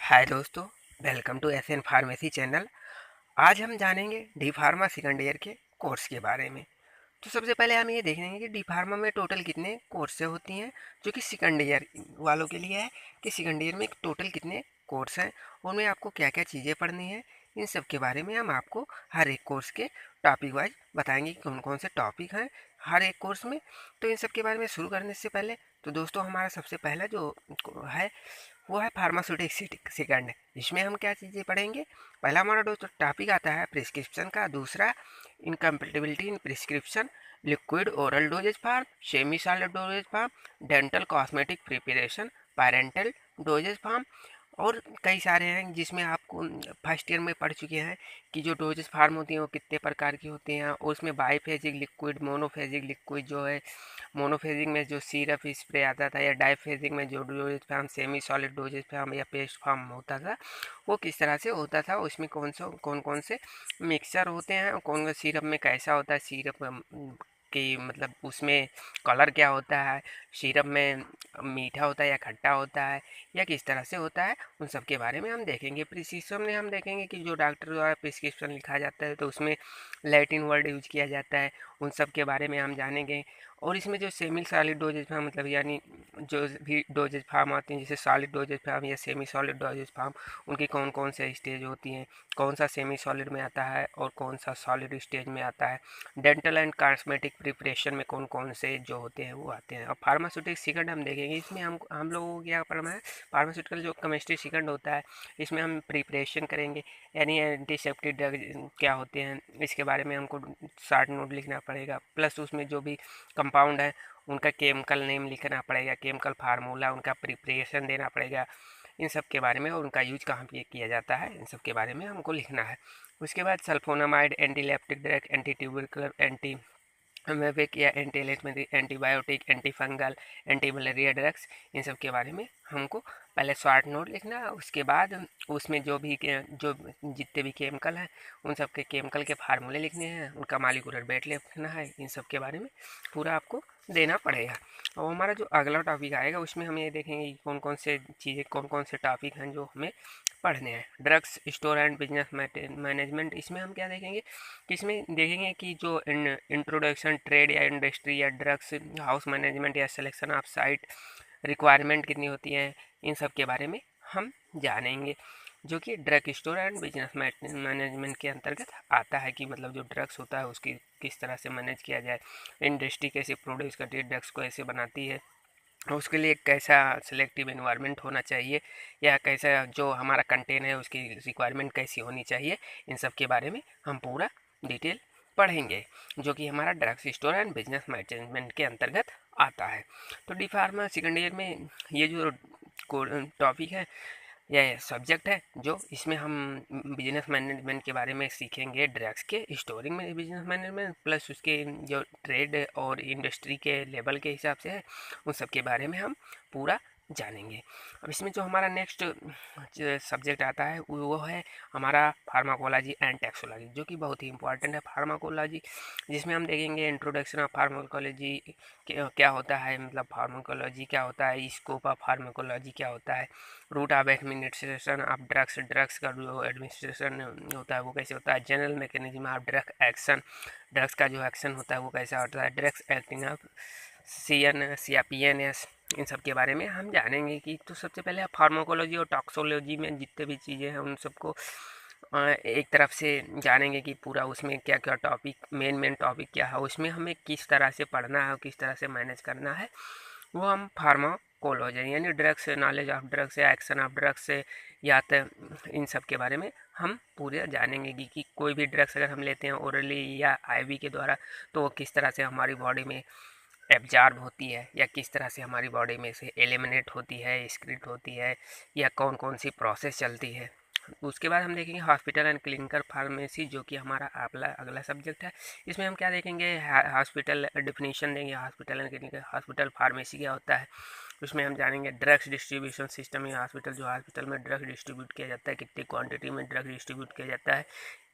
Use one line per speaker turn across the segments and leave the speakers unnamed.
हाय दोस्तों, welcome to SN pharmacy channel. आज हम जानेंगे डी फार्मा सेकंड ईयर के कोर्स के बारे में। तो सबसे पहले हम ये देखेंगे कि डी फार्मा में टोटल कितने कोर्सें होती हैं, जो कि सेकंड ईयर वालों के लिए है कि सेकंड ईयर में टोटल कितने कोर्स हैं, उनमें आपको क्या क्या चीज़ें पढ़नी है। इन सब के बारे में हम आपको हर एक कोर्स के टॉपिक वाइज बताएंगे कि कौन कौन से टॉपिक हैं हर एक कोर्स में। तो इन सब के बारे में शुरू करने से पहले तो दोस्तों हमारा सबसे पहला जो है वो है फार्मास्यूटिक सेकंड। इसमें हम क्या चीज़ें पढ़ेंगे। पहला हमारा दोस्तों टॉपिक आता है प्रिस्क्रिप्शन का, दूसरा incompatibility in prescription, liquid oral dosage form, semi solid dosage form, dental cosmetic preparation, parenteral dosage form और कई सारे हैं जिसमें आपको फर्स्ट ईयर में पढ़ चुके हैं कि जो डोजेज फार्म होती हैं वो कितने प्रकार की होती हैं। और उसमें बाईफेजिक लिक्विड, मोनोफेजिक लिक्विड जो है, मोनोफेजिक में जो सिरप स्प्रे आता था, या डाईफेजिक में जो dosage form, semi solid dosage form या पेस्ट फार्म होता था, वो किस तरह से होता था, उसमें कौन कौन से मिक्सचर होते हैं और कौन सिरप में कैसा होता है, सिरप कि मतलब उसमें कलर क्या होता है, सिरप में मीठा होता है या खट्टा होता है या किस तरह से होता है, उन सब के बारे में हम देखेंगे। प्रिस्क्रिप्शन में हम देखेंगे कि जो डॉक्टर द्वारा प्रिस्क्रिप्शन लिखा जाता है तो उसमें लैटिन वर्ड यूज किया जाता है, उन सब के बारे में हम जानेंगे। और इसमें जो सेमी सॉलिड डोजेज फार्म मतलब यानी जो भी डोजेज फार्म आते हैं जैसे सॉलिड डोजेज फार्म या सेमी सॉलिड डोजेज फार्म, उनकी कौन कौन से स्टेज होती हैं, कौन सा सेमी सॉलिड में आता है और कौन सा सॉलिड स्टेज में आता है। डेंटल एंड कॉस्मेटिक प्रिपरेशन में कौन कौन से जो होते हैं वो आते हैं। और फार्मास्यूटिक सेकंड हम देखेंगे, इसमें हम लोगों को क्या पढ़ना है। फार्मास्यूटिकल जो केमिस्ट्री सेकंड होता है इसमें हम प्रिपरेशन करेंगे, यानी एंटीसेप्टिक ड्रग क्या होते हैं इसके बारे में हमको शॉर्ट नोट लिखना पड़ेगा। प्लस उसमें जो भी कंपाउंड है उनका केमिकल नेम लिखना पड़ेगा, केमिकल फार्मूला, उनका प्रिपरेशन देना पड़ेगा, इन सब के बारे में और उनका यूज कहाँ पे किया जाता है इन सब के बारे में हमको लिखना है। उसके बाद sulphonamide, antiepileptic drug, anti tubercular, anti amoebic या anthelmintic, antibiotic, anti fungal, anti malaria drugs, इन सब के बारे में हमको पहले शॉर्ट नोट लिखना है। उसके बाद उसमें जो जितने भी केमिकल हैं उन सब के केमिकल के फार्मूले लिखने हैं, उनका मॉलिक्यूलर वेट लिखना है, इन सब के बारे में पूरा आपको देना पड़ेगा। और हमारा जो अगला टॉपिक आएगा उसमें हम ये देखेंगे कि कौन कौन से चीज़ें, कौन कौन से टॉपिक हैं जो हमें पढ़ने हैं। Drugs store and business management, इसमें हम क्या देखेंगे कि इसमें देखेंगे कि जो इंट्रोडक्शन ट्रेड या इंडस्ट्री या ड्रग्स हाउस मैनेजमेंट या सिलेक्शन ऑफ साइट रिक्वायरमेंट कितनी होती है, इन सब के बारे में हम जानेंगे, जो कि drug store and business management के अंतर्गत आता है कि मतलब जो ड्रग्स होता है उसकी किस तरह से मैनेज किया जाए, इंडस्ट्री कैसे प्रोड्यूस करती है, ड्रग्स को ऐसे बनाती है, उसके लिए कैसा सिलेक्टिव एनवायरनमेंट होना चाहिए या कैसा जो हमारा कंटेन है उसकी रिक्वायरमेंट कैसी होनी चाहिए, इन सब के बारे में हम पूरा डिटेल पढ़ेंगे, जो कि हमारा drugs store and business management के अंतर्गत आता है। तो डी फार्मा सेकेंड ईयर में ये जो टॉपिक है, यह सब्जेक्ट है, जो इसमें हम बिजनेस मैनेजमेंट के बारे में सीखेंगे, ड्रग्स के स्टोरिंग में बिजनेस मैनेजमेंट, प्लस उसके जो ट्रेड और इंडस्ट्री के लेवल के हिसाब से है उन सब के बारे में हम पूरा जानेंगे। अब इसमें जो हमारा नेक्स्ट सब्जेक्ट आता है वो है हमारा फार्माकोलॉजी एंड टैक्सोलॉजी, जो कि बहुत ही इंपॉर्टेंट है। फार्माकोलॉजी जिसमें हम देखेंगे इंट्रोडक्शन ऑफ फार्माकोलॉजी क्या होता है, मतलब फार्माकोलॉजी क्या होता है, स्कोप ऑफ फार्माकोलॉजी क्या होता है, route of administration of drugs, drugs का जो एडमिनिस्ट्रेशन होता है वो कैसे होता है, general mechanism of drug action, drugs का जो एक्शन होता है वो कैसा होता है, ड्रग्स एक्टिंग ऑफ CNS या PNS, इन सब के बारे में हम जानेंगे। कि तो सबसे पहले फार्माकोलॉजी और टॉक्सोलॉजी में जितने भी चीज़ें हैं उन सबको एक तरफ से जानेंगे कि पूरा उसमें क्या क्या टॉपिक, मेन टॉपिक क्या है, उसमें हमें किस तरह से पढ़ना है और किस तरह से मैनेज करना है, वो हम फार्माकोलॉजी यानी ड्रग्स, नॉलेज ऑफ ड्रग्स या एक्शन ऑफ ड्रग्स या तो इन सब के बारे में हम पूरे जानेंगे कि कोई भी ड्रग्स अगर हम लेते हैं ओरली या IV के द्वारा तो वो किस तरह से हमारी बॉडी में एब्जॉर्ब होती है या किस तरह से हमारी बॉडी में से एलिमिनेट होती है, एक्सक्रीट होती है, या कौन कौन सी प्रोसेस चलती है। उसके बाद हम देखेंगे हॉस्पिटल एंड क्लिनिकल फार्मेसी, जो कि हमारा अगला सब्जेक्ट है। इसमें हम क्या देखेंगे, हॉस्पिटल डिफिनीशन देंगे, hospital and clinical, hospital pharmacy क्या होता है, उसमें हम जानेंगे ड्रग्स डिस्ट्रीब्यूशन सिस्टम या हॉस्पिटल में ड्रग डिस्ट्रीब्यूट किया जाता है, कितनी क्वांटिटी में ड्रग डिस्ट्रीब्यूट किया जाता है,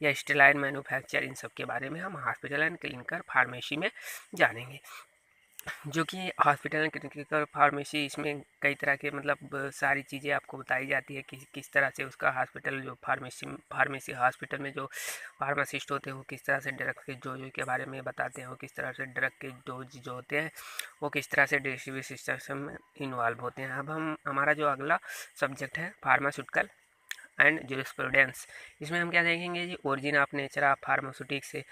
या स्टेलाइन मैन्युफैक्चर, इन सब के बारे में हम हॉस्पिटल एंड क्लिनिकल फार्मेसी में जानेंगे। जो कि हॉस्पिटल एंड क्लिनिकल फार्मेसी, इसमें कई तरह के मतलब सारी चीज़ें आपको बताई जाती है कि किस तरह से उसका हॉस्पिटल जो फार्मेसी हॉस्पिटल में जो फार्मासिस्ट होते हैं वो किस तरह से ड्रग के जो के बारे में बताते हैं, वो किस तरह से ड्रग के डोज जो होते हैं वो किस तरह से डिस्ट्रीब्यूशन सिस्टम में इन्वॉल्व होते हैं। अब हमारा जो अगला सब्जेक्ट है फार्मास्यूटिकल एंड जूरिस्प्रूडेंस, इसमें हम क्या देखेंगे जी, origin of nature of pharmaceutics से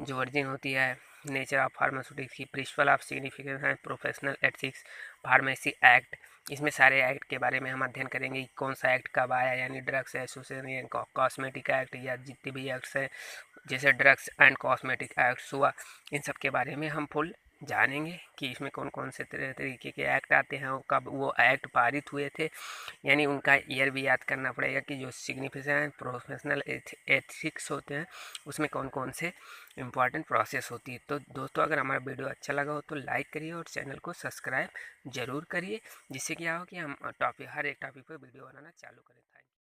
जो ओरिजिन होती है नेचर ऑफ फार्मास्यूटिक्स की, principle of significance and professional ethics, pharmacy act, इसमें सारे एक्ट के बारे में हम अध्ययन करेंगे कि कौन सा एक्ट कब आया, यानी ड्रग्स एसोसिएशन कॉस्मेटिक एक्ट या जितने भी एक्ट्स हैं जैसे ड्रग्स एंड कॉस्मेटिक एक्ट्स हुआ, इन सब के बारे में हम फुल जानेंगे कि इसमें कौन कौन से तरीके के एक्ट आते हैं और कब वो एक्ट पारित हुए थे, यानी उनका ईयर भी याद करना पड़ेगा कि जो सिग्निफिकेंट प्रोफेशनल एथिक्स होते हैं उसमें कौन कौन से इंपॉर्टेंट प्रोसेस होती है। तो दोस्तों अगर हमारा वीडियो अच्छा लगा हो तो लाइक करिए और चैनल को सब्सक्राइब जरूर करिए, जिससे क्या हो कि हम हर एक टॉपिक पर वीडियो बनाना चालू करें।